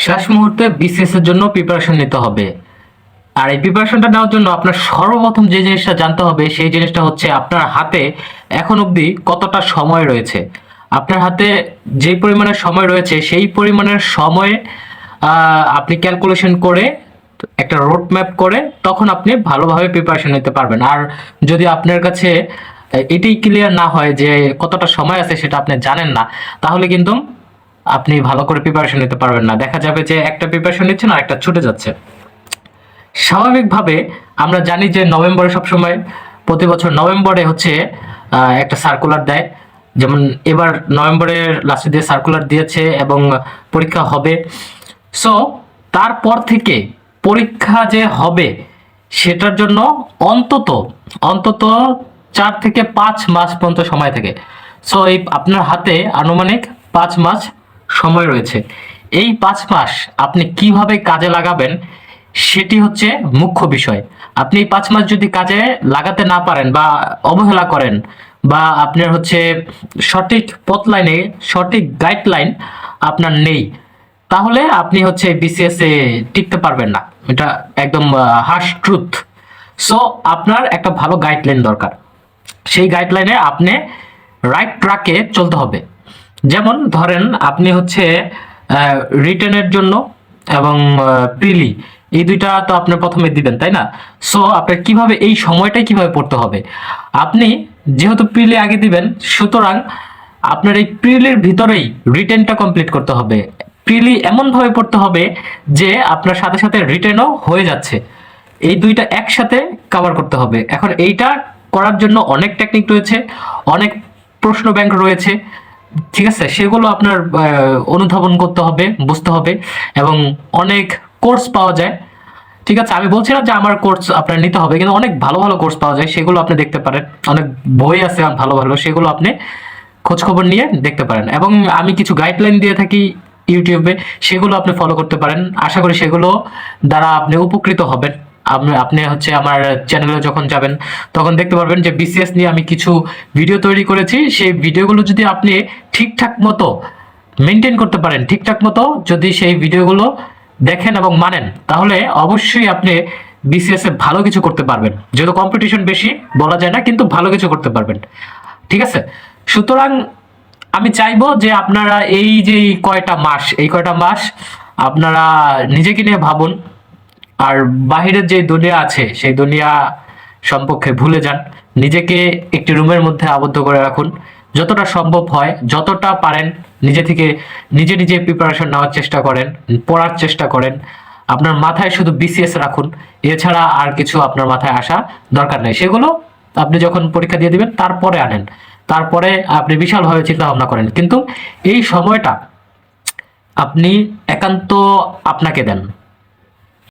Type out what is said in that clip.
শেষ মুহূর্তে বিসিএস এর জন্য প্রিপারেশন নিতে হবে। আর এই প্রিপারেশনটা নেওয়ার জন্য আপনার সর্বপ্রথম যে জিনিসটা জানতে হবে সেই জিনিসটা হচ্ছে আপনার হাতে এখন অবধি কতটা সময় রয়েছে। আপনার হাতে যে পরিমাণের সময় রয়েছে সেই পরিমাণের সময় আপনি ক্যালকুলেশন করে একটা রোড ম্যাপ করে তখন আপনি ভালোভাবে প্রিপারেশন নিতে পারবেন। আর যদি আপনার কাছে এটাই ক্লিয়ার না হয় যে কতটা সময় আছে সেটা আপনি জানেন না, তাহলে কিন্তু আপনি ভালো করে প্রিপারেশন নিতে পারবেন না। দেখা যাবে যে একটা প্রিপারেশন নিচ্ছেন আর একটা ছুটে যাচ্ছে। স্বাভাবিকভাবে আমরা জানি যে নভেম্বরে সবসময় প্রতি বছর নভেম্বরে হচ্ছে একটা সার্কুলার দেয়। যেমন এবার নভেম্বরের লাস্টে দিয়ে সার্কুলার দিয়েছে এবং পরীক্ষা হবে। সো তারপর থেকে পরীক্ষা যে হবে সেটার জন্য অন্তত অন্তত 4 থেকে 5 মাস পর্যন্ত সময় থাকে। সো এই আপনার হাতে আনুমানিক 5 মাস সময় রয়েছে। এই 5 মাস আপনি কিভাবে কাজে লাগাবেন সেটি হচ্ছে মুখ্য বিষয়। আপনি 5 মাস যদি কাজে লাগাতে না পারেন বা অবহেলা করেন বা আপনার হচ্ছে সঠিক পথ লাইনে সঠিক গাইডলাইন আপনার নেই, তাহলে আপনি হচ্ছে বিসিএস এ টিকতে পারবেন না। এটা একদম হার্শ ট্রুথ। সো আপনার একটা ভালো গাইডলাইন দরকার। সেই গাইডলাইনে আপনি রাইট ট্র্যাকে চলতে হবে। যেমন ধরেন আপনি হচ্ছে রিটেনের জন্য এবং প্রিলি এই দুইটা তো আপনি প্রথমে দিবেন, তাই না? সো আপনার কিভাবে এই সময়টাই কিভাবে পড়তে হবে, আপনি যেহেতু প্রিলি আগে দিবেন সুতরাং আপনার এই প্রিলির ভিতরেই রিটেনটা কমপ্লিট করতে হবে। প্রিলি এমন ভাবে পড়তে হবে যে আপনার সাথে সাথে রিটেনও হয়ে যাচ্ছে, এই দুইটা একসাথে কভার করতে হবে। এখন এইটা করার জন্য অনেক টেকনিক রয়েছে, অনেক প্রশ্ন ব্যাংক রয়েছে, ঠিক আছে? সেগুলো আপনার অনুধাবন করতে হবে, বুঝতে হবে এবং অনেক কোর্স পাওয়া যায়। ঠিক আছে, আমি বলছি না যে আমার কোর্স আপনার নিতে হবে, কিন্তু অনেক ভালো ভালো কোর্স পাওয়া যায়, সেগুলো আপনি দেখতে পারেন। অনেক বই আছে ভালো ভালো, সেগুলো আপনি খোঁজ খবর নিয়ে দেখতে পারেন। এবং আমি কিছু গাইডলাইন দিয়ে থাকি ইউটিউবে, সেগুলো আপনি ফলো করতে পারেন। আশা করি সেগুলো দ্বারা আপনি উপকৃত হবেন। আপনি হচ্ছে আমার চ্যানেলে যখন যাবেন তখন দেখতে পারবেন যে বিসিএস নিয়ে আমি কিছু ভিডিও তৈরি করেছি। সেই ভিডিওগুলো যদি আপনি ঠিকঠাক মতো মেনটেন করতে পারেন, ঠিকঠাক মতো যদি সেই ভিডিওগুলো দেখেন এবং মানেন, তাহলে অবশ্যই আপনি বিসিএস এ ভালো কিছু করতে পারবেন। যেহেতু কম্পিটিশন বেশি বলা যায় না, কিন্তু ভালো কিছু করতে পারবেন। ঠিক আছে, সুতরাং আমি চাইবো যে আপনারা এই যে এই কয়টা মাস আপনারা নিজেকে নিয়ে ভাবুন। আর বাহিরের যে দুনিয়া আছে সেই দুনিয়া সম্পর্কে ভুলে যান। নিজেকে একটি রুমের মধ্যে আবদ্ধ করে রাখুন। যতটা সম্ভব হয়, যতটা পারেন নিজে থেকে নিজে নিজে প্রিপারেশন নেওয়ার চেষ্টা করেন, পড়ার চেষ্টা করেন। আপনার মাথায় শুধু বিসিএস রাখুন, এছাড়া আর কিছু আপনার মাথায় আসা দরকার নেই। সেগুলো আপনি যখন পরীক্ষা দিয়ে দিবেন তারপরে আনেন, তারপরে আপনি বিশালভাবে চিন্তা ভাবনা করেন। কিন্তু এই সময়টা আপনি একান্ত আপনাকে দেন।